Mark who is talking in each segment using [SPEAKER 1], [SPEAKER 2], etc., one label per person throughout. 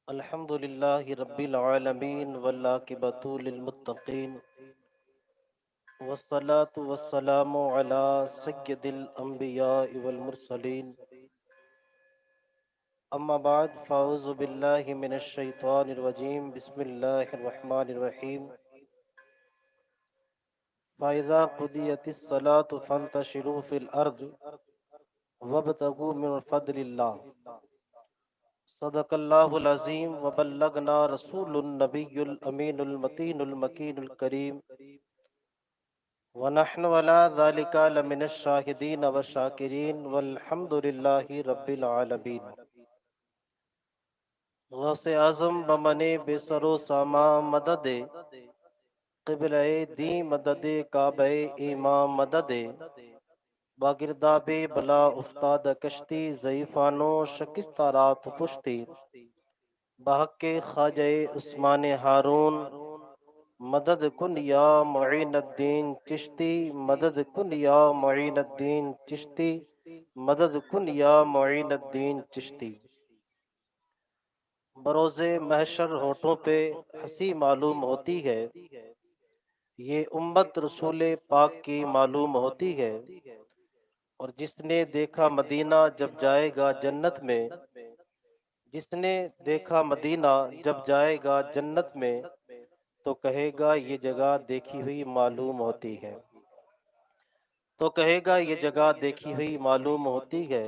[SPEAKER 1] الحمد لله رب العالمين والعاقبة للمتقين والصلاة والسلام على سيد الأنبياء والمرسلين أما بعد فأعوذ بالله من الشيطان الرجيم بسم الله الرحمن الرحيم فإذا قضيت الصلاة فانتشروا في الأرض وابتغوا من فضل الله صدق الله العظيم وبلغنا رسول النبي الأمين المتين المكين الكريم ونحن على ذلك لمن الشاهدين والشاكرين والحمد لله رب العالمين غوث اعظم بمنے بے سر و ساما مدد قبلہ دین مدد کعبہ امام مدد باگرداب بلا افتاد کشتی ضعیفانو شکستہ رات پشتی بحق خواجہ عثمان ہارون مدد کن یا معین الدین چشتی مدد کن یا معین الدین چشتی مدد کن یا معین الدین چشتی بروز محشر ہونٹوں پہ ہنسی معلوم ہوتی ہے، یہ امت رسول پاک کی معلوم ہوتی ہے، اور جس نے دیکھا مدینہ جب جائے گا جنت میں، جس نے دیکھا مدینہ جب جائے گا جنت میں تو کہے گا یہ جگہ دیکھی ہوئی معلوم ہوتی ہے، تو کہے گا یہ جگہ دیکھی ہوئی معلوم ہوتی ہے۔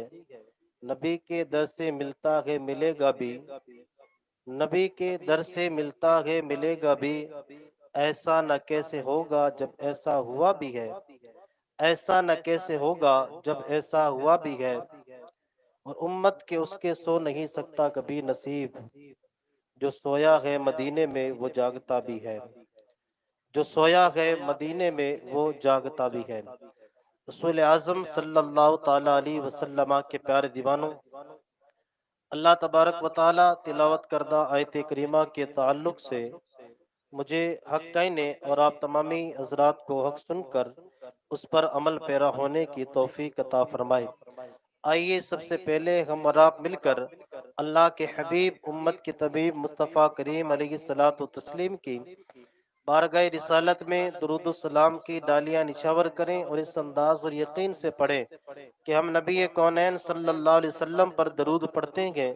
[SPEAKER 1] نبی کے در سے ملتا ہے ملے گا بھی، نبی کے در سے ملتا ہے ملے گا بھی، ایسا نہ کیسے ہوگا جب ایسا ہوا بھی ہے، ایسا نہ کیسے ہوگا جب ایسا ہوا بھی ہے، اور امت کے اس کے سو نہیں سکتا کبھی نصیب، جو سویا ہے مدینے میں وہ جاگتا بھی ہے، جو سویا ہے مدینے میں وہ جاگتا بھی ہے۔ رسول اعظم صلی اللہ تعالی علیہ وسلم کے پیارے دیوانوں، اللہ تبارک و تعالی تلاوت کردہ آیت کریمہ کے تعلق سے مجھے حق کہنے اور آپ تمامی حضرات کو حق سن کر اس پر عمل پیرا ہونے کی توفیق عطا فرمائے۔ آئیے سب سے پہلے ہم اور آپ مل کر اللہ کے حبیب امت کے طبیب مصطفیٰ کریم علیہ الصلاۃ والتسلیم کی بارگاہ رسالت میں درود السلام کی ڈالیاں نچھاور کریں اور اس انداز اور یقین سے پڑھیں کہ ہم نبی کونین صلی اللہ علیہ وسلم پر درود پڑھتے ہیں،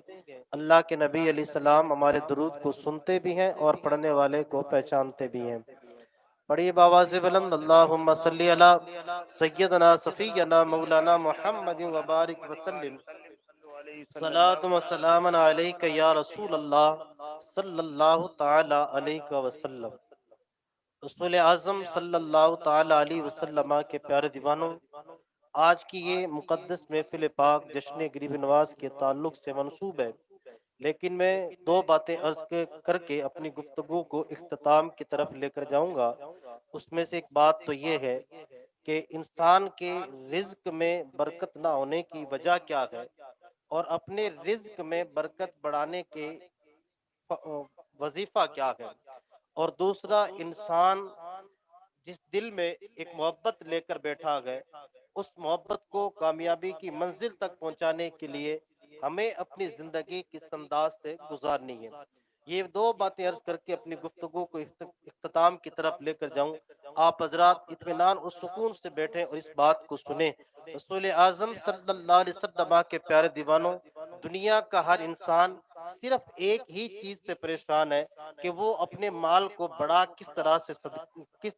[SPEAKER 1] اللہ کے نبی علیہ السلام ہمارے درود کو سنتے بھی ہیں اور پڑھنے والے کو پہچانتے بھی ہیں۔ پڑھیے بآواز بلند، اللہم صلی علی سیدنا صفینا مولانا محمد وبارک وسلم، صلاۃ و سلام علیک یا رسول اللہ صلی اللہ تعالی علیہ وسلم۔ رسول اعظم صلی اللہ تعالی علیہ وسلم کے پیارے دیوانوں، آج کی یہ مقدس محفل پاک جشن غریب نواز کے تعلق سے منسوب ہے، لیکن میں دو باتیں عرض کر کے اپنی گفتگو کو اختتام کی طرف لے کر جاؤں گا۔ اس میں سے ایک بات تو یہ ہے کہ انسان کے رزق میں برکت نہ ہونے کی وجہ کیا ہے، اور اپنے رزق میں برکت بڑھانے کے وظیفہ کیا ہے، اور دوسرا انسان جس دل میں ایک محبت لے کر بیٹھا ہے، اس محبت کو کامیابی کی منزل تک پہنچانے کے لیے ہمیں اپنی زندگی کس انداز سے گزارنی ہے۔ یہ دو باتیں عرض کر کے اپنی گفتگو کو اختتام کی طرف لے کر جاؤں۔ آپ حضرات اطمینان اور سکون سے بیٹھیں اور اس بات کو سنیں۔ رسول اعظم صلی اللہ علیہ وسلم کے پیارے دیوانوں، دنیا کا ہر انسان صرف ایک ہی چیز سے پریشان ہے کہ وہ اپنے مال کو بڑا کس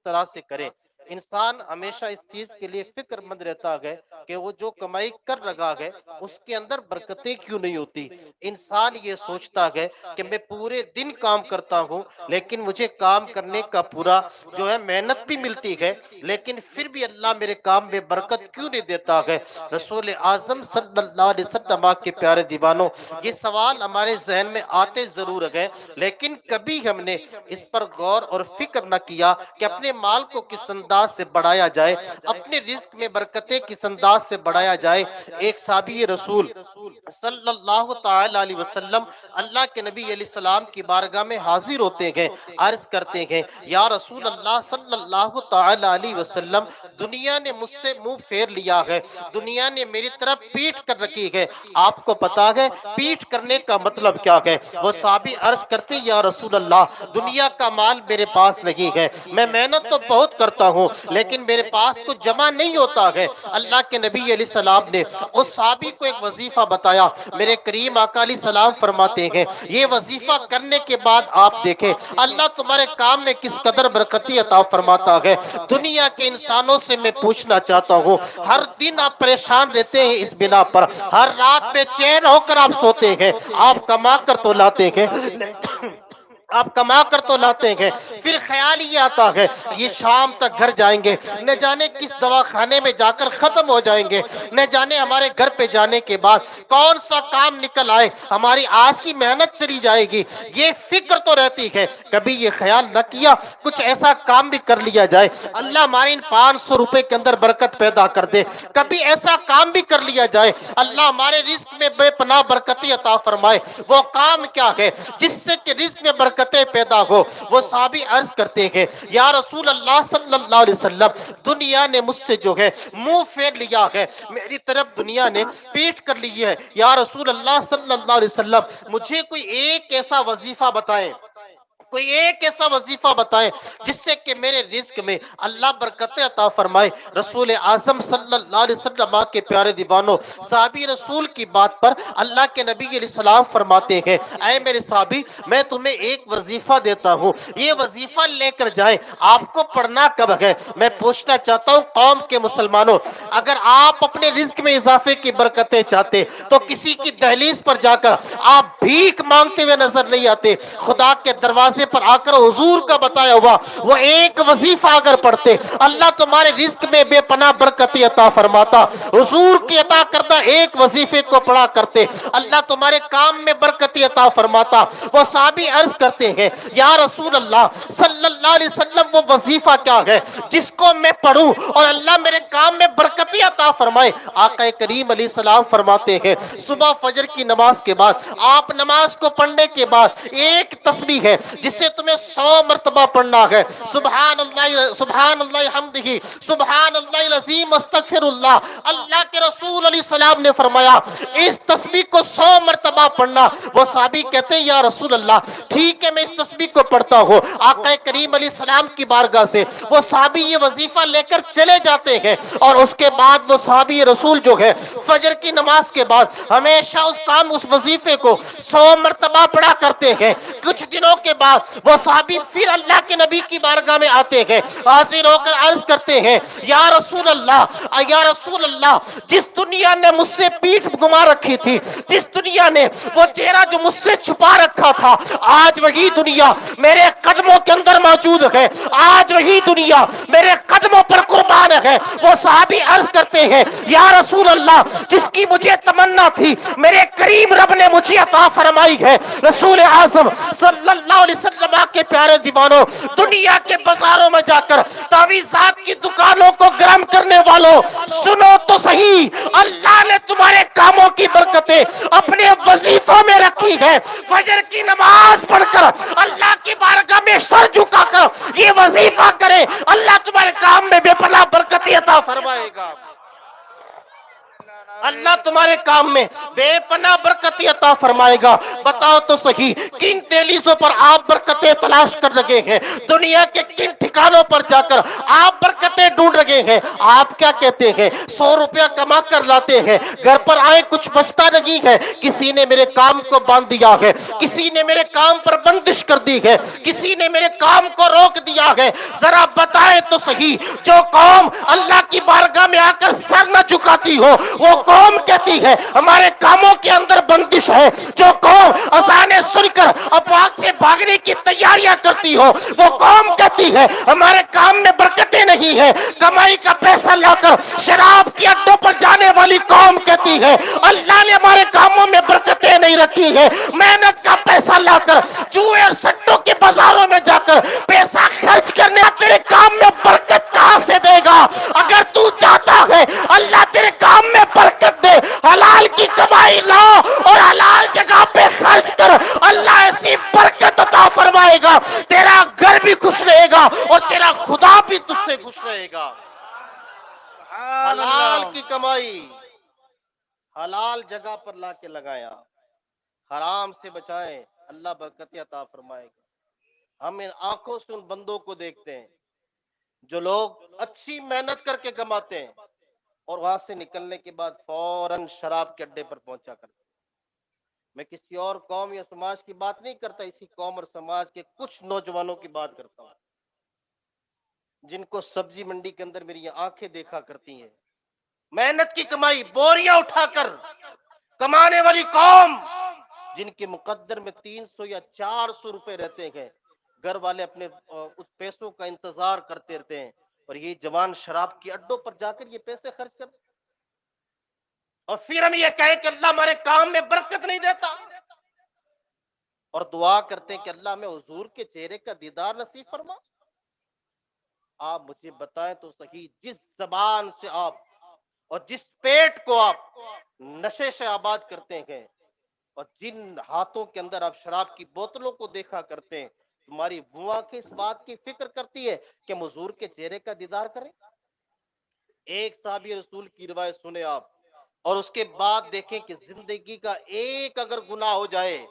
[SPEAKER 1] طرح سے کرے۔ انسان ہمیشہ اس چیز کے لیے فکر مند رہتا ہے کہ وہ جو کمائی کر رہا ہے اس کے اندر برکتیں کیوں نہیں ہوتی۔ انسان یہ سوچتا ہے کہ میں پورے دن کام کرتا ہوں لیکن مجھے کام کرنے کا پورا جو ہے محنت بھی ملتی ہے، لیکن پھر بھی اللہ میرے کام میں برکت کیوں نہیں دیتا ہے۔ رسول اعظم صلی اللہ علیہ وسلم کے پیارے دیوانوں، یہ سوال ہمارے ذہن میں آتے ضرور گئے، لیکن کبھی ہم نے اس پر غور اور فکر نہ کیا کہ اپنے مال کو کس انداز سے بڑھایا جائے، اپنے رزق میں برکتیں کس انداز انداز سے بڑھایا جائے۔ ایک صحابی رسول صلی اللہ تعالی علیہ وسلم اللہ کے نبی علیہ السلام کی بارگاہ میں حاضر ہوتے ہیں، عرض کرتے ہیں یا رسول اللہ صلی اللہ تعالی علیہ وسلم، دنیا نے مجھ سے منہ پھیر لیا ہے، دنیا نے میری طرف پیٹ کر رکھی ہے، آپ کو پتا ہے پیٹ کرنے کا مطلب کیا ہے؟ وہ صحابی عرض کرتے یا رسول اللہ، دنیا کا مال میرے پاس نہیں ہے، میں محنت تو بہت کرتا ہوں لیکن میرے پاس کچھ جمع نہیں ہوتا ہے۔ اللہ کے نبی علیہ السلام نے اس صحابی کو ایک وظیفہ بتایا، میرے کریم آقا علیہ السلام فرماتے ہیں یہ وظیفہ کرنے کے بعد آپ دیکھیں اللہ تمہارے کام میں کس قدر برکتی عطا فرماتا ہے۔ دنیا کے انسانوں سے میں پوچھنا چاہتا ہوں، ہر دن آپ پریشان رہتے ہیں اس بنا پر، ہر رات بے چین ہو کر آپ سوتے ہیں، آپ کما کر تو لاتے ہیں آپ کما کر تو لاتے ہیں، پھر خیال یہ آتا ہے یہ شام تک گھر جائیں گے، نہ جانے کس دواخانے میں جا کر ختم ہو جائیں گے، نہ جانے ہمارے گھر پہ جانے کے بعد کون سا کام نکل آئے، ہماری آج کی محنت چلی جائے گی، یہ فکر تو رہتی ہے۔ کبھی یہ خیال نہ کیا کچھ ایسا کام بھی کر لیا جائے، اللہ ہمارے ان 500 روپے کے اندر برکت پیدا کر دے، کبھی ایسا کام بھی کر لیا جائے اللہ ہمارے رزق میں بے پناہ برکتی عطا فرمائے۔ وہ کام کیا ہے جس سے کہ رزق میں برکتیں پیدا ہو؟ وہ صحابی عرض کرتے ہیں یا رسول اللہ صلی اللہ علیہ وسلم، دنیا نے مجھ سے جو ہے منہ پھیر لیا ہے، میری طرف دنیا نے پیٹ کر لی ہے، یا رسول اللہ صلی اللہ علیہ وسلم مجھے کوئی ایک ایسا وظیفہ بتائیں، کوئی ایک ایسا وظیفہ بتائیں جس سے کہ میرے رزق میں اللہ برکت عطا فرمائے۔ رسول اعظم صلی اللہ علیہ وسلم کے پیارے دیوانوں، صحابی رسول کی بات پر اللہ کے نبی علیہ السلام فرماتے ہیں اے میرے صحابی، میں تمہیں ایک وظیفہ دیتا ہوں، یہ وظیفہ لے کر جائیں، آپ کو پڑھنا کب ہے؟ میں پوچھنا چاہتا ہوں قوم کے مسلمانوں، اگر آپ اپنے رزق میں اضافے کی برکتیں چاہتے تو کسی کی دہلیز پر جا کر آپ بھیک مانگتے ہوئے نظر نہیں آتے، خدا کے دروازے پر آ کر حضور کا بتایا ہوا وہ ایک وظیفہ اگر پڑھتے اللہ تمہارے رزق میں بے پناہ برکتی عطا فرماتا، حضور کی عطا کردہ ایک وظیفے کو پڑھا کرتے اللہ تمہارے کام میں برکتی عطا فرماتا۔ وہ صحابی عرض کرتے ہیں یا رسول اللہ صلی اللہ علیہ وسلم، وہ وظیفہ کیا ہے جس کو میں پڑھوں اور اللہ میرے کام میں برکتی عطا فرمائے؟ آقا کریم علیہ السلام فرماتے ہیں صبح فجر کی نماز کے بعد آپ نماز کو پڑھنے کے بعد ایک تسبیح ہے جسے تمہیں 100 مرتبہ پڑھنا ہے، سبحان اللہ حمدہ، سبحان اللہ العظیم استغفر اللہ۔ اللہ کے رسول علیہ السلام نے فرمایا اس تسبیح کو 100 مرتبہ پڑھنا۔ وہ صحابی کہتے ہیں یا رسول اللہ ٹھیک ہے میں اس تسبیح کو پڑھتا ہوں۔ آقا کریم علیہ السلام کی بارگاہ سے وہ صحابی یہ وظیفہ لے کر چلے جاتے ہیں، اور اس کے بعد وہ صحابی رسول جو ہے فجر کی نماز کے بعد ہمیشہ اس وظیفے کو 100 مرتبہ پڑھا کرتے ہیں۔ کچھ دنوں کے بعد وہ صحابی پھر اللہ کے نبی کی بارگاہ میں آتے ہیں، حاضر ہو کر عرض کرتے ہیں یا رسول اللہ، جس دنیا نے مجھ سے پیٹھ گما رکھی تھی، جس دنیا نے وہ چہرہ جو مجھ سے چھپا رکھا تھا، آج وہی دنیا میرے قدموں کے اندر موجود ہے، آج وہی دنیا میرے قدموں پر قربان ہے۔ وہ صحابی عرض کرتے ہیں یا رسول اللہ، جس کی مجھے تمنا تھی میرے کریم رب نے مجھے عطا فرمائی ہے۔ رسول اعظم صلی اللہ علیہ وسلم کے پیارے دیوانوں، دنیا کے بازاروں میں جا کر تعویذات کی دکانوں کو گرم کرنے والوں، سنو تو صحیح، اللہ نے تمہارے کاموں کی برکتیں اپنے وظیفوں میں رکھی ہے۔ فجر کی نماز پڑھ کر اللہ کی بارگاہ میں سر جھکا کر یہ وظیفہ کرے، اللہ تمہارے کام میں بے پناہ برکتیں عطا فرمائے گا، اللہ تمہارے کام میں بے پناہ برکتی عطا فرمائے گا۔ بتاؤ تو صحیح کن دہلیزوں پر آپ برکتیں تلاش کر رہے ہیں، دنیا کے کن ٹھکانوں پر جا کر آپ برکتیں ڈھونڈ رہے ہیں؟ آپ کیا کہتے ہیں 100 روپیہ کما کر لاتے ہیں، گھر پر آئے کچھ بچتا نہیں ہے، کسی نے میرے کام کو باندھ دیا ہے، کسی نے میرے کام پر بندش کر دی ہے، کسی نے میرے کام کو روک دیا ہے۔ ذرا بتائے تو صحیح جو قوم اللہ کی بارگاہ میں آ کر سر نہ جھکاتی ہو، وہ قوم کہتی ہے ہمارے کاموں کے اندر بندش ہے۔ جو قوم اذانیں سن کر افواج سے بھاگنے کی تیاریاں کرتی ہو، وہ قوم کہتی ہے ہمارے کام میں برکتیں نہیں ہے۔ کمائی کا پیسہ لا کر شراب کی اڈوں پر جانے والی قوم کہتی ہے اللہ نے ہمارے کاموں میں برکتیں نہیں رکھی ہے۔ محنت کا پیسہ لا کر جوئے اور سٹوں کے بازاروں میں جا کر پیسہ خرچ کرنے تیرے کام میں برکت کہاں سے دے گا؟ اگر تو چاہتا ہے اللہ تیرے کام رہے گا، تیرا گھر بھی خوش رہے گا اور تیرا خدا بھی تجھ سے خوش رہے گا۔ حلال کی کمائی حلال جگہ پر لا کے لگایا، حرام سے بچائیں، اللہ برکت عطا فرمائے گا۔ ہم ان آنکھوں سے ان بندوں کو دیکھتے ہیں جو لوگ اچھی محنت کر کے کماتے ہیں اور وہاں سے نکلنے کے بعد فوراً شراب کے اڈے پر پہنچا کرتے ہیں۔ میں کسی اور قوم یا سماج کی بات نہیں کرتا، اسی قوم اور سماج کے کچھ نوجوانوں کی بات کرتا ہوں جن کو سبزی منڈی کے اندر میری آنکھیں دیکھا کرتی ہیں، محنت کی کمائی بوریاں اٹھا کر کمانے والی قوم، جن کے مقدر میں 300 یا 400 روپے رہتے ہیں، گھر والے اپنے اس پیسوں کا انتظار کرتے رہتے ہیں اور یہ جوان شراب کی اڈوں پر جا کر یہ پیسے خرچ کرتے، اور پھر ہم یہ کہیں کہ اللہ ہمارے کام میں برکت نہیں دیتا، اور دعا کرتے ہیں کہ اللہ میں حضور کے چہرے کا دیدار نصیب فرما۔ آپ مجھے بتائیں تو صحیح، جس زبان سے آپ اور جس پیٹ کو آپ نشے سے آباد کرتے ہیں اور جن ہاتھوں کے اندر آپ شراب کی بوتلوں کو دیکھا کرتے ہیں، تمہاری بوا کس بات کی فکر کرتی ہے کہ ہم حضور کے چہرے کا دیدار کریں؟ ایک صحابی رسول کی روایت سنیں آپ، اور اس کے بعد دیکھیں کہ زندگی کا ایک اگر گناہ ہو جائے،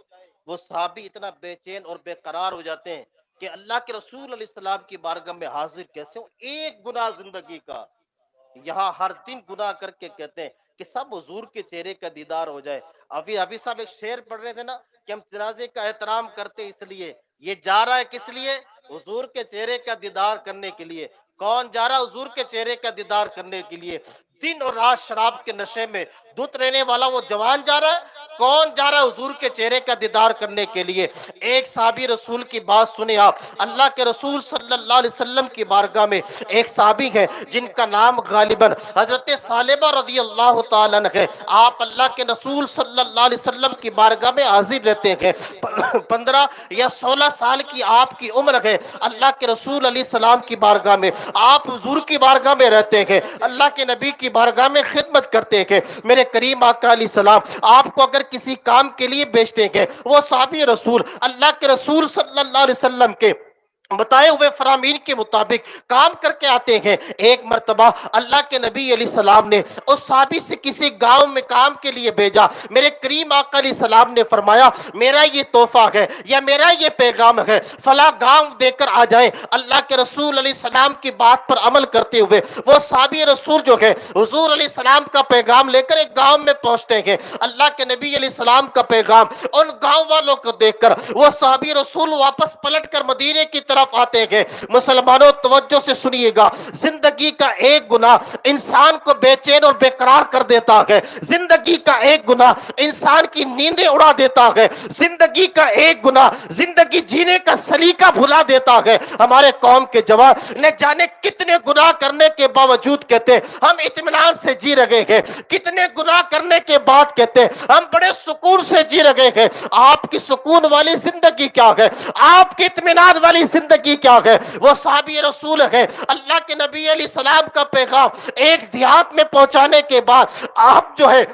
[SPEAKER 1] وہ صحابی اتنا بے چین اور بے قرار ہو جاتے ہیں کہ اللہ کے رسول علیہ السلام کی بارگاہ میں حاضر کیسے ہوں؟ ایک گناہ زندگی کا، یہاں ہر دن گناہ کر کے کہتے ہیں کہ سب حضور کے چہرے کا دیدار ہو جائے۔ ابھی صاحب ایک شعر پڑھ رہے تھے نا کہ ہم جنازے کا احترام کرتے اس لیے، یہ جا رہا ہے کس لیے؟ حضور کے چہرے کا دیدار کرنے کے لیے۔ کون جا رہا حضور کے چہرے کا دیدار کرنے کے لیے؟ دن اور رات شراب کے نشے میں دھت رہنے والا وہ جوان جا رہا ہے؟ کون جا رہا ہے حضور کے چہرے کا دیدار کرنے کے لیے؟ ایک صحابی رسول کی بات سنیں آپ، اللہ کے رسول صلی اللہ علیہ وسلم کی بارگاہ میں ایک صحابی ہے جن کا نام غالباً حضرت ثعلبہ رضی اللہ تعالیٰ عنہ ہے۔ آپ اللہ کے رسول صلی اللہ علیہ وسلم کی بارگاہ میں حاضر رہتے ہیں، 15 یا 16 سال کی آپ کی عمر ہے۔ اللہ کے رسول علیہ السلام کی بارگاہ میں آپ حضور کی بارگاہ میں رہتے ہیں، اللہ کے نبی کی بارگاہ میں خدمت کرتے ہیں۔ میرے کریم آقا علیہ السلام آپ کو اگر کسی کام کے لیے بیچتے ہیں، وہ صحابی رسول اللہ کے رسول صلی اللہ علیہ وسلم کے بتائے ہوئے فرامین کے مطابق کام کر کے آتے ہیں۔ ایک مرتبہ اللہ کے نبی علیہ السلام نے اس صحابی سے کسی گاؤں میں کام کے لیے بھیجا۔ میرے کریم آقا علیہ السلام نے فرمایا میرا یہ تحفہ ہے یا میرا یہ پیغام ہے، فلاں گاؤں دے کر آ جائیں۔ اللہ کے رسول علیہ السلام کی بات پر عمل کرتے ہوئے وہ صحابی رسول جو ہے حضور علیہ السلام کا پیغام لے کر ایک گاؤں میں پہنچتے ہیں۔ اللہ کے نبی علیہ السلام کا پیغام ان گاؤں والوں کو دیکھ کر وہ صحابی رسول واپس پلٹ کر مدینے کی طرف آتے ہیں۔ مسلمانوں توجہ سے سنیے گا، زندگی کا ایک گناہ انسان کو بے چین اور بے قرار کر دیتا ہے، زندگی کا ایک گناہ انسان کی نیندیں اڑا دیتا ہے، زندگی کا ایک گناہ زندگی جینے کا سلیقہ بھلا دیتا ہے۔ ہمارے قوم کے جوان نہ جانے کتنے گناہ کرنے کے باوجود کہتے ہم اطمینان سے جی رہے ہیں، کتنے گناہ کرنے کے بعد کہتے ہم بڑے سکون سے جی رہے ہیں۔ آپ کی سکون والی زندگی کیا ہے؟ آپ کی اطمینان والی زندگی کیا ہے؟ وہ صحابی رسول ہے۔ اللہ کے نبی علیہ السلام کا پیغام ایک دیہات میں پہنچانے کے بعد آپ جو ہے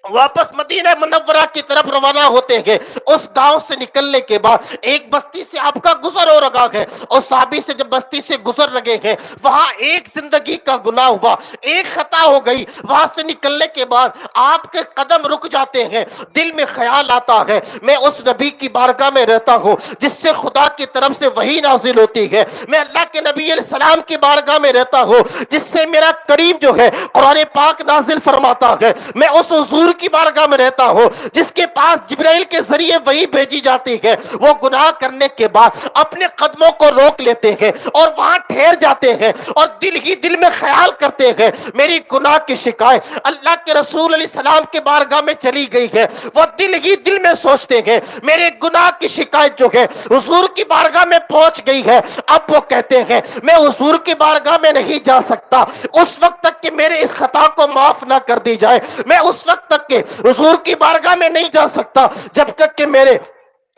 [SPEAKER 1] واپس مدینہ منورہ کی طرف روانہ ہوتے ہیں۔ اس گاؤں سے نکلنے کے بعد ایک بستی سے آپ کا گزر ہو رہا ہے، اور صحابی سے جب بستی سے گزر رہے ہیں وہاں ایک زندگی کا گناہ ہوا، ایک خطا ہو گئی۔ وہاں سے نکلنے کے بعد آپ کے قدم رک جاتے ہیں، دل میں خیال آتا ہے میں اس نبی کی بارگاہ میں رہتا ہوں جس سے خدا کی طرف سے وحی نازل ہوتی ہے، میں اللہ کے نبی علیہ السلام کی بارگاہ میں رہتا ہوں جس سے میرا کریم جو ہے قرآن پاک نازل فرماتا ہے، میں اس حضور کی بارگاہ میں رہتا ہوں جس کے پاس جبرائیل کے ذریعے وحی بھیجی جاتی ہے۔ وہ گناہ کرنے کے بعد اپنے قدموں کو روک لیتے ہیں اور وہاں ٹھہر جاتے ہیں اور دل ہی دل میں خیال کرتے ہیں میری گناہ کی شکایت اللہ کے رسول علیہ السلام کے بارگاہ میں چلی گئی ہے۔ وہ دل ہی دل میں سوچتے ہیں میرے گناہ کی شکایت جو ہے حضور کی بارگاہ میں پہنچ گئی ہے۔ اب وہ کہتے ہیں میں حضور کی بارگاہ میں نہیں جا سکتا اس وقت تک کہ میرے اس خطا کو معاف نہ کر دی جائے، میں اس وقت تک کہ حضور کی بارگاہ میں نہیں جا سکتا جب تک کہ میرے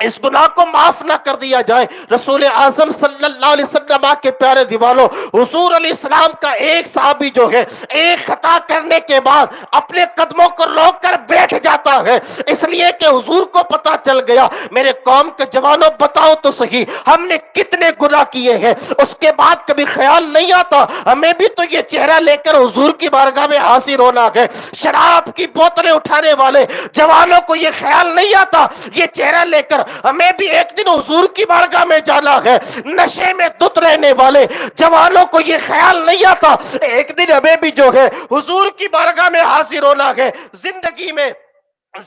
[SPEAKER 1] اس گناہ کو معاف نہ کر دیا جائے۔ رسول اعظم صلی اللہ علیہ وسلم کے پیارے دیوانوں، حضور علیہ السلام کا ایک صحابی جو ہے ایک خطا کرنے کے بعد اپنے قدموں کو روک کر بیٹھ جاتا ہے، اس لیے کہ حضور کو پتا چل گیا، میرے قوم کے جوانوں بتاؤ تو صحیح ہم نے کتنے گناہ کیے ہیں۔ اس کے بعد کبھی خیال نہیں آتا ہمیں بھی تو یہ چہرہ لے کر حضور کی بارگاہ میں حاضر ہونا ہے۔ شراب کی بوتلیں اٹھانے والے جوانوں کو یہ خیال نہیں آتا یہ چہرہ لے کر ہمیں بھی ایک دن حضور کی بارگاہ میں جانا ہے۔ نشے میں دھت رہنے والے جوانوں کو یہ خیال نہیں آتا ایک دن ہمیں بھی جو ہے حضور کی بارگاہ میں حاضر ہونا ہے۔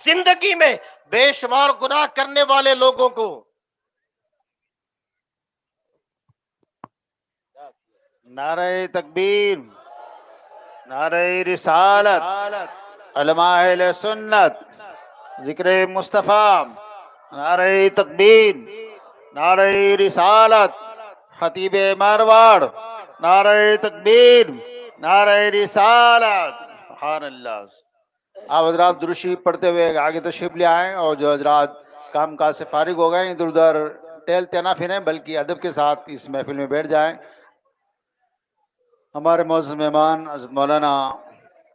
[SPEAKER 1] زندگی میں بے شمار گناہ کرنے والے لوگوں کو
[SPEAKER 2] نعرہ تکبیر، نعرہ رسالت، علماء اہل سنت، ذکر مصطفیٰ، نعرہ تکبیر، نعرہ رسالت، خطیب مارواڑ، نعرہ تکبیر، نعرہ رسالت، سبحان اللہ۔ آپ حضرات درود شریف پڑھتے ہوئے آگے تشریف لے آئیں، اور جو حضرات کام کاج سے فارغ ہو گئے ادھر ادھر ٹہلتے نہ پھریں بلکہ ادب کے ساتھ اس محفل میں بیٹھ جائیں۔ ہمارے معزز مہمان حضرت مولانا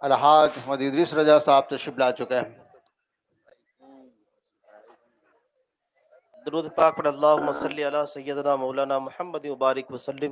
[SPEAKER 2] الحاج محمد ادریس رضا صاحب تشریف لا چکے ہیں۔
[SPEAKER 1] درود پاک پڑھ، اللہم صلی علی سیدنا مولانا محمد مبارک وسلم،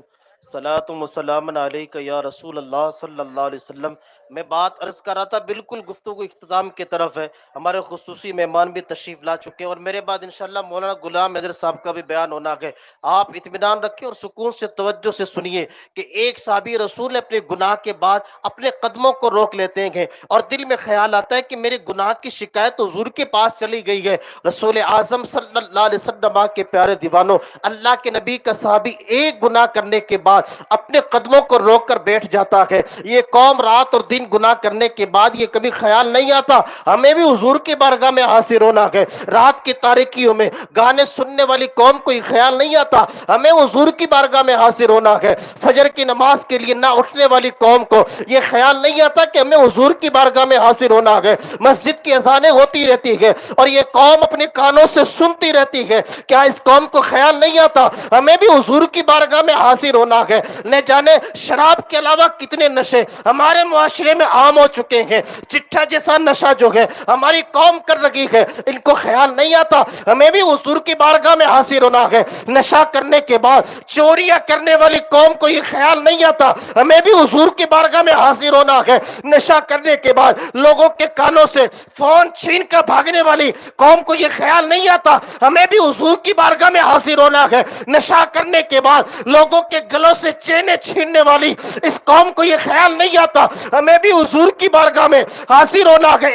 [SPEAKER 1] صلاۃ و سلام علیک یا رسول اللہ صلی اللہ علیہ وسلم۔ میں بات عرض کر رہا تھا، بالکل گفتگو اختتام کی طرف ہے، ہمارے خصوصی مہمان بھی تشریف لا چکے ہیں، اور میرے بعد انشاءاللہ مولانا غلام حیدر صاحب کا بھی بیان ہونا ہے۔ آپ اطمینان رکھیں اور سکون سے توجہ سے سنیے کہ ایک صحابی رسول اپنے گناہ کے بعد اپنے قدموں کو روک لیتے ہیں اور دل میں خیال آتا ہے کہ میرے گناہ کی شکایت حضور کے پاس چلی گئی ہے۔ رسول اعظم صلی اللہ علیہ وسلم کے پیارے دیوانوں، اللہ کے نبی کا صحابی ایک گناہ کرنے کے بعد اپنے قدموں کو روک کر بیٹھ جاتا ہے۔ یہ قوم رات اور دن گناہ کرنے کے بعد یہ کبھی خیال نہیں آتا ہمیں بھی حضور کی بارگاہ میں حاضر ہونا ہے۔ رات کی تاریکیوں میں گانے سننے والی قوم کو یہ خیال نہیں آتا ہمیں حضور کی بارگاہ میں حاضر ہونا ہے۔ فجر کی نماز کے لیے نہ اٹھنے والی قوم کو یہ خیال نہیں آتا کہ ہمیں حضور کی بارگاہ میں حاضر ہونا ہے۔ مسجد کی اذانیں ہوتی رہتی ہے اور یہ قوم اپنے کانوں سے سنتی رہتی ہے، کیا اس قوم کو خیال نہیں آتا ہمیں بھی حضور کی بارگاہ میں حاضر ہونا ہے؟ نہ جانے شراب کے علاوہ کتنے نشے ہمارے معاشرے میں عام ہو چکے ہیں، چٹھا جیسا نشہ جو ہے ہماری قوم کر رہی ہے، ان کو خیال نہیں آتا ہمیں بھی حضور کی بارگاہ میں حاضر ہونا ہے۔ نشہ کرنے کے بعد چوریاں کرنے والی قوم کو یہ خیال نہیں آتا ہمیں بھی حضور کی بارگاہ میں حاضر ہونا ہے۔ نشہ کرنے کے بعد لوگوں کے کانوں سے فون چھین کر بھاگنے والی قوم کو یہ خیال نہیں آتا ہمیں بھی حضور کی بارگاہ میں حاضر ہونا ہے۔ نشہ کرنے کے بعد لوگوں کے گلوں سے چینیں چھیننے والی اس قوم کو یہ خیال نہیں آتا ہمیں بھی حضور کی بارگاہ میں حاضر ہونا ہے۔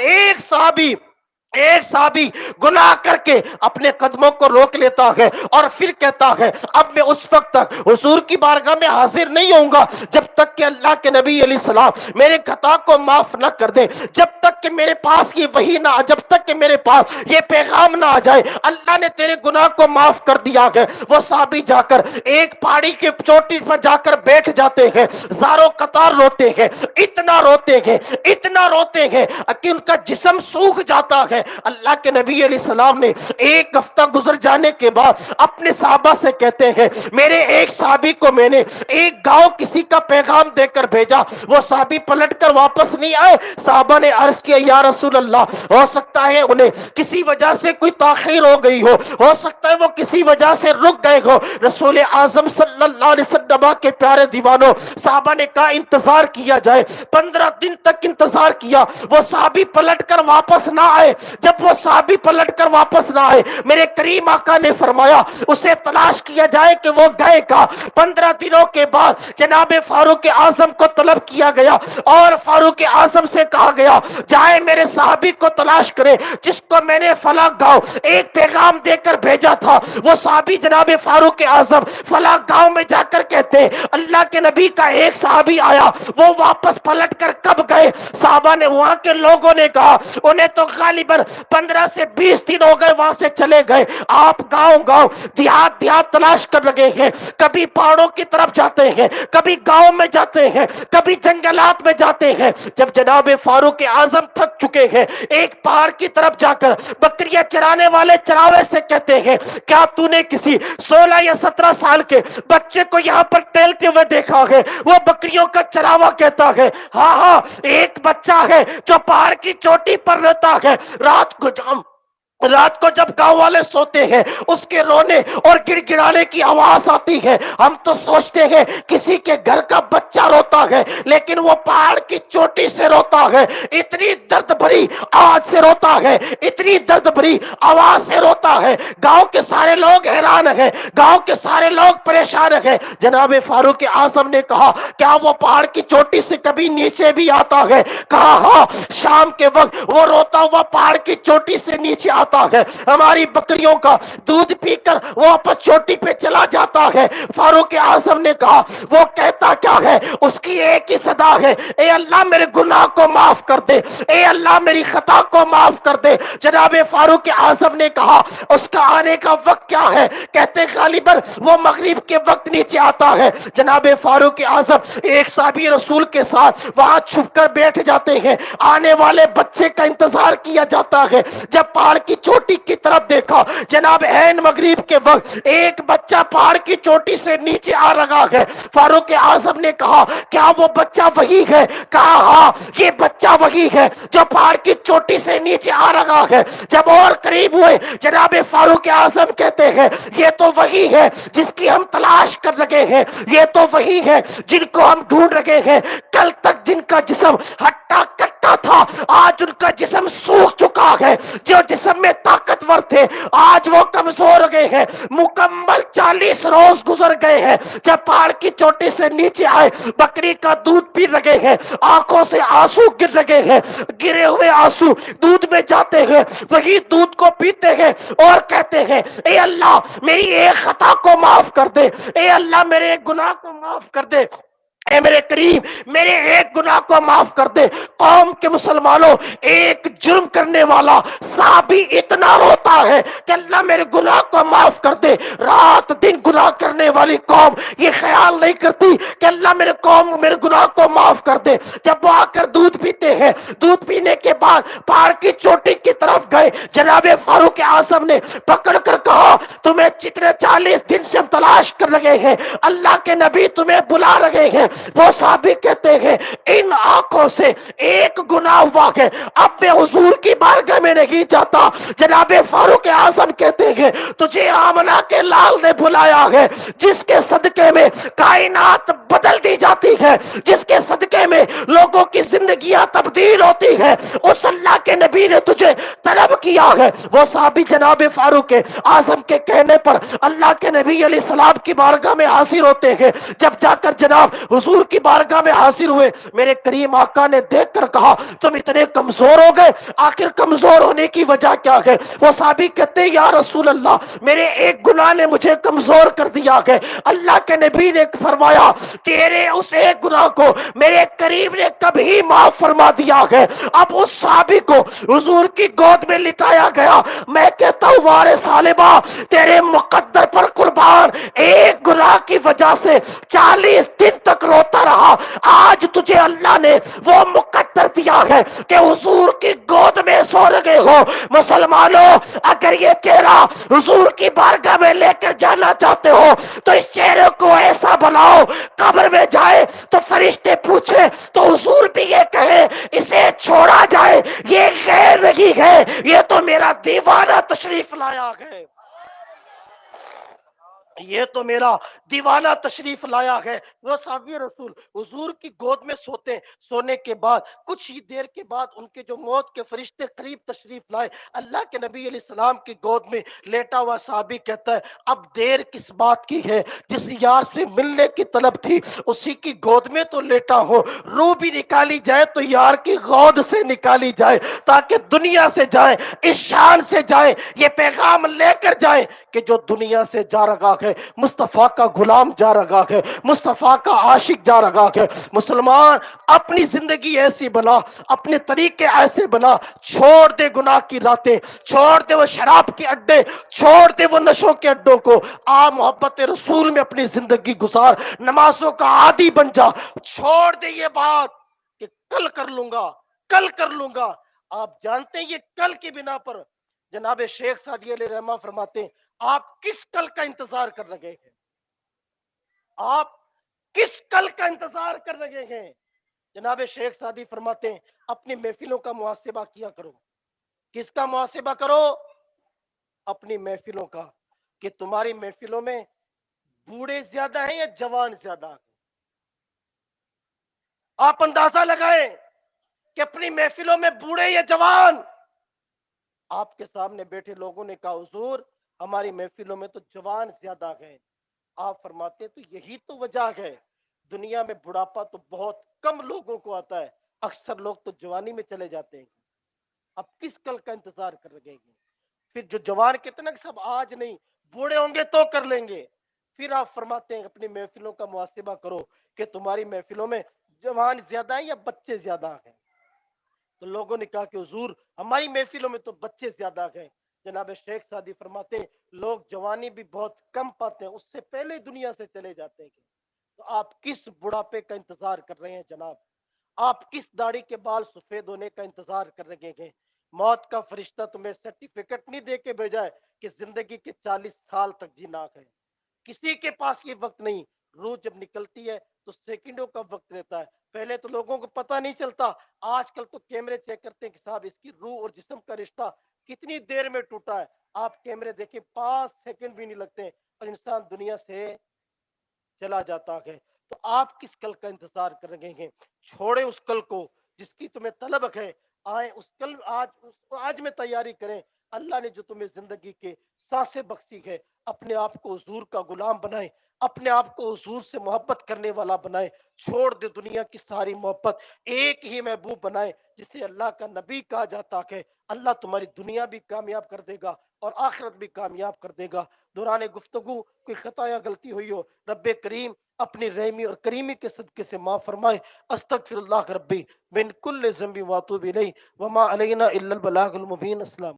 [SPEAKER 1] ایک صحابی گناہ کر کے اپنے قدموں کو روک لیتا ہے اور پھر کہتا ہے اب میں اس وقت تک حضور کی بارگاہ میں حاضر نہیں ہوں گا جب تک کہ اللہ کے نبی علیہ السلام میرے خطا کو معاف نہ کر دے، جب تک کہ میرے پاس یہ وحی نہ، جب تک کہ میرے پاس یہ پیغام نہ آ جائے اللہ نے تیرے گناہ کو معاف کر دیا ہے۔ وہ صحابی جا کر ایک پہاڑی کے چوٹی پر جا کر بیٹھ جاتے ہیں، زاروں قطار روتے ہیں، اتنا روتے ہیں کہ ان کا جسم سوکھ جاتا ہے۔ اللہ کے نبی علیہ السلام نے ایک ہفتہ گزر جانے کے بعد اپنے صحابہ سے کہتے ہیں میرے ایک صحابی کو میں نے ایک گاؤں کسی کا پیغام دے کر بھیجا، وہ صحابی پلٹ کر واپس نہیں آئے۔ صحابہ نے عرض کیا یا رسول اللہ، ہو سکتا ہے انہیں کسی وجہ سے کوئی تاخیر ہو گئی ہو سکتا ہے وہ کسی وجہ سے رک گئے ہو۔ رسول اعظم صلی اللہ علیہ وسلم کے پیارے دیوانوں، صحابہ نے کہا انتظار کیا جائے۔ 15 دن تک انتظار کیا، وہ صحابی پلٹ کر واپس نہ آئے۔ جب وہ صحابی پلٹ کر واپس نہ آئے میرے کریم آقا نے فرمایا اسے تلاش کیا جائے کہ وہ گئے کہاں۔ 15 دنوں کے بعد جناب فاروق اعظم کو طلب کیا گیا اور فاروق اعظم سے کہا گیا جائے میرے صحابی کو تلاش کرے جس کو میں نے فلاں گاؤں ایک پیغام دے کر بھیجا تھا۔ وہ صحابی جناب فاروق اعظم فلاں گاؤں میں جا کر کہتے ہیں اللہ کے نبی کا ایک صحابی آیا، وہ واپس پلٹ کر کب گئے؟ صحابہ نے، وہاں کے لوگوں نے کہا انہیں تو غالباً
[SPEAKER 3] کر 15 سے 20 دن ہو گئے وہاں سے چلے گئے. آپ گاؤں گاؤں دیہات دیہات تلاش کر لگے ہیں. کبھی پہاڑوں کی طرف جاتے ہیں, کبھی گاؤں میں جاتے ہیں, کبھی جنگلات میں جاتے ہیں. جب جناب فاروق اعظم تھک چکے ہیں, ایک پہاڑ کی طرف جا کر بکریاں چرانے والے چراوے سے کہتے ہیں, کیا تو نے کسی 16 یا 17 سال کے بچے کو یہاں پر ٹہلتے ہوئے دیکھا ہے؟ وہ بکریوں کا چراوا کہتا ہے, ہاں ہاں ایک بچہ ہے جو پہاڑ کی چوٹی پر رہتا ہے. رات کو جب گاؤں والے سوتے ہیں اس کے رونے اور گڑ گڑانے کی آواز آتی ہے. ہم تو سوچتے ہیں کسی کے گھر کا بچہ روتا ہے, لیکن وہ پہاڑ کی چوٹی سے روتا ہے. اتنی درد بھری آواز سے روتا ہے, اتنی درد بھری آواز سے روتا ہے. گاؤں کے سارے لوگ حیران ہیں, گاؤں کے سارے لوگ پریشان ہیں. جناب فاروق اعظم نے کہا, کیا وہ پہاڑ کی چوٹی سے کبھی نیچے بھی آتا ہے؟ کہا ہاں, شام کے وقت وہ روتا ہوا پہاڑ کی چوٹی سے نیچے آتا ہے. ہماری بکریوں کا دودھ پی کر وہ واپس چوٹی پہ چلا جاتا ہے. فاروق اعظم نے کہا, وہ کہتا کیا ہے؟ اس کی ایک ہی صدا ہے, اے اللہ میرے گناہ کو معاف کر دے, اے اللہ میری خطا کو معاف کر دے. جناب فاروق اعظم نے کہا, اس کا آنے کا وقت کیا ہے؟ کہتے غالباً وہ مغرب کے وقت نیچے آتا ہے. جناب فاروق اعظم ایک صحابی رسول کے ساتھ وہاں چھپ کر بیٹھ جاتے ہیں. آنے والے بچے کا انتظار کیا جاتا ہے. جب پہاڑ کی چوٹی کی طرف دیکھا, جناب عین مغرب کے وقت ایک بچہ پہاڑ کی چوٹی سے نیچے آ رہا ہے. فاروق اعظم نے کہا, کیا وہ بچہ وہی ہے؟ کہا ہاں یہ بچہ وہی ہے جو پہاڑ کی چوٹی سے نیچے آ رہا ہے. جب اور قریب ہوئے, جناب فاروق اعظم کہتے ہیں, یہ تو وہی ہے جس کی ہم تلاش کر رہے ہیں, یہ تو وہی ہے جن کو ہم ڈھونڈ رہے ہیں. کل تک جن کا جسم ہٹا کٹا تھا, آج ان کا جسم سوکھ چکا ہے. جو جسم میں طاقتور تھے آج وہ کمزور ہو گئے ہیں. مکمل 40 روز گزر گئے ہیں. جب پہاڑ کی چوٹی سے نیچے آئے, بکری کا دودھ پی رہے ہیں, آنکھوں سے آنسو گر رہے ہیں. گرے ہوئے آنسو دودھ میں جاتے ہیں, وہی دودھ کو پیتے ہیں اور کہتے ہیں, اے اللہ میری ایک خطا کو معاف کر دے, اے اللہ میرے ایک گناہ کو معاف کر دے, اے میرے کریم میرے ایک گناہ کو معاف کر دے. قوم کے مسلمانوں, ایک جرم کرنے والا صحابی اتنا روتا ہے کہ اللہ میرے گناہ کو معاف کر دے. رات دن گناہ کرنے والی قوم یہ خیال نہیں کرتی کہ اللہ میرے قوم میرے گناہ کو معاف کر دے. جب وہ آ کر دودھ پیتے ہیں, دودھ پینے کے بعد پہاڑ کی چوٹی کی طرف گئے. جناب فاروق اعظم نے پکڑ کر کہا, تمہیں جتنے 40 دن سے ہم تلاش کر رہے ہیں, اللہ کے نبی تمہیں بلا رہے ہیں. وہ صحابی کہتے ہیں, ان آنکھوں سے ایک گناہ ہوا ہے, اب میں حضور کی بارگاہ میں نہیں جاتا. جناب فاروق اعظم کہتے ہیں, تجھے آمنہ کے لال نے بلایا ہے, جس کے صدقے میں کائنات بدل دی جاتی ہے, جس کے صدقے میں لوگوں کی زندگیاں تبدیل ہوتی ہے, اس اللہ کے نبی نے تجھے طلب کیا ہے. وہ صحابی جناب فاروق اعظم کے کہنے پر اللہ کے نبی علیہ السلام کی بارگاہ میں حاضر ہوتے ہیں. جب جا کر جناب حضور کی بارگاہ میں حاضر ہوئے, میرے کریم آقا نے دیکھ کر کہا, تم اتنے کمزور ہو گئے, آخر کمزور ہونے کی وجہ کیا ہے؟ وہ صحابی کہتے ہیں, یا رسول اللہ میرے ایک گناہ نے مجھے کمزور کر دیا ہے. اللہ کے نبی نے فرمایا, تیرے اس ایک گناہ کو میرے کریم نے کبھی معاف فرما دیا ہے. اب اس صحابی کو حضور کی گود میں لٹایا گیا. میں کہتا ہوں, وارث سالبہ تیرے مقدر پر قربان, ایک گناہ کی وجہ سے 40 دن تک روتا رہا. آج تجھے اللہ نے وہ مقدر دیا ہے کہ حضور کی گود میں سو رہے ہو. مسلمانوں, اگر یہ چہرہ حضور کی بارگاہ میں لے کر جانا چاہتے ہو تو اس چہرے کو ایسا بناؤ, قبر میں جائے تو فرشتے پوچھے تو حضور بھی یہ کہے, اسے چھوڑا جائے, یہ غیر نہیں ہے, یہ تو میرا دیوانہ تشریف لایا ہے, یہ تو میرا دیوانہ تشریف لایا ہے. وہ صحابی رسول حضور کی گود میں سوتے, سونے کے بعد کچھ ہی دیر کے بعد ان کے جو موت کے فرشتے قریب تشریف لائے, اللہ کے نبی علیہ السلام کی گود میں لیٹا ہوا صحابی کہتا ہے, اب دیر کس بات کی ہے, جس یار سے ملنے کی طلب تھی اسی کی گود میں تو لیٹا ہوں, روح بھی نکالی جائے تو یار کی گود سے نکالی جائے, تاکہ دنیا سے جائے, اس شان سے جائے, یہ پیغام لے کر جائے کہ جو دنیا سے جا رہا ہے، مصطفیٰ کا غلام جا رہا ہے، مصطفیٰ کا عاشق جا رہا ہے۔ مسلمان اپنی زندگی ایسی بنا، اپنے طریقے ایسے بنا، چھوڑ دے گناہ کی راتیں، چھوڑ دے وہ شراب کے اڈے، چھوڑ دے وہ نشوں کے اڈوں کو، آ محبت رسول میں اپنی زندگی گزار، نمازوں کا عادی بن جا، چھوڑ دے یہ بات کہ کل کر لوں گا، کل کر لوں گا۔ آپ جانتے ہیں یہ کل کی بنا پر جناب شیخ سعدی علیہ رحمہ فرماتے ہیں آپ کس کل کا انتظار کر رہے ہیں؟ آپ کس کل کا انتظار کر رہے ہیں؟ جناب شیخ سعدی فرماتے ہیں اپنی محفلوں کا محاسبہ کیا کرو۔ کس کا محاسبہ کرو؟ اپنی محفلوں کا، کہ تمہاری محفلوں میں بوڑھے زیادہ ہیں یا جوان زیادہ ہیں۔ آپ اندازہ لگائیں کہ اپنی محفلوں میں بوڑھے یا جوان۔ آپ کے سامنے بیٹھے لوگوں نے کہا حضور ہماری محفلوں میں تو جوان زیادہ ہیں۔ آپ فرماتے تو یہی تو وجہ ہے، دنیا میں بڑھاپا تو بہت کم لوگوں کو آتا ہے، اکثر لوگ تو جوانی میں چلے جاتے ہیں۔ اب کس کل کا انتظار کر رہے ہیں؟ پھر جو جوان کہتے ہیں نا کہ سب آج نہیں، بوڑھے ہوں گے تو کر لیں گے۔ پھر آپ فرماتے ہیں اپنی محفلوں کا محاسبہ کرو کہ تمہاری محفلوں میں جوان زیادہ ہیں یا بچے زیادہ ہیں۔ تو لوگوں نے کہا کہ حضور ہماری محفلوں میں تو بچے زیادہ ہیں۔ جناب شیخ سعدی فرماتے ہیں لوگ جوانی بھی بہت کم پاتے ہیں، اس سے پہلے دنیا سے چلے جاتے ہیں۔ تو آپ کس بڑھاپے کا انتظار کر رہے ہیں جناب؟ آپ کس داڑھی کے بال سفید ہونے کا انتظار کر رہے ہیں؟ موت کا فرشتہ تمہیں سرٹیفکیٹ نہیں دے کے بھیجا ہے کہ زندگی کے 40 سال تک جینا ہے، کسی کے پاس یہ وقت نہیں۔ روح جب نکلتی ہے تو سیکنڈوں کا وقت رہتا ہے، پہلے تو لوگوں کو پتہ نہیں چلتا، آج کل تو کیمرے چیک کرتے ہیں کہ صاحب اس کی روح اور جسم کا رشتہ کتنی دیر میں ٹوٹا ہے۔ آپ کیمرے دیکھیں 5 سیکنڈ بھی نہیں لگتے اور انسان دنیا سے چلا جاتا ہے۔ تو آپ کس کل کا انتظار کر رہے ہیں؟ چھوڑے اس کل کو جس کی تمہیں طلب ہے، آئیں اس کل آج میں تیاری کریں۔ اللہ نے جو تمہیں زندگی کے سانسیں بخشی ہے، اپنے آپ کو حضور کا غلام بنائیں، اپنے آپ کو حضور سے محبت کرنے والا بنائیں، چھوڑ دے دنیا کی ساری محبت، ایک ہی محبوب بنائیں جسے اللہ کا نبی کہا جاتا ہے۔ اللہ تمہاری دنیا بھی کامیاب کر دے گا اور آخرت بھی کامیاب کر دے گا۔ دوران گفتگو کوئی خطا یا غلطی ہوئی ہو رب کریم اپنی رحمی اور کریمی کے صدقے سے معاف فرمائے۔ استغفر اللہ ربی من کل ذنب واتوب الیہ وما علینا الا البلاغ المبین۔ السلام۔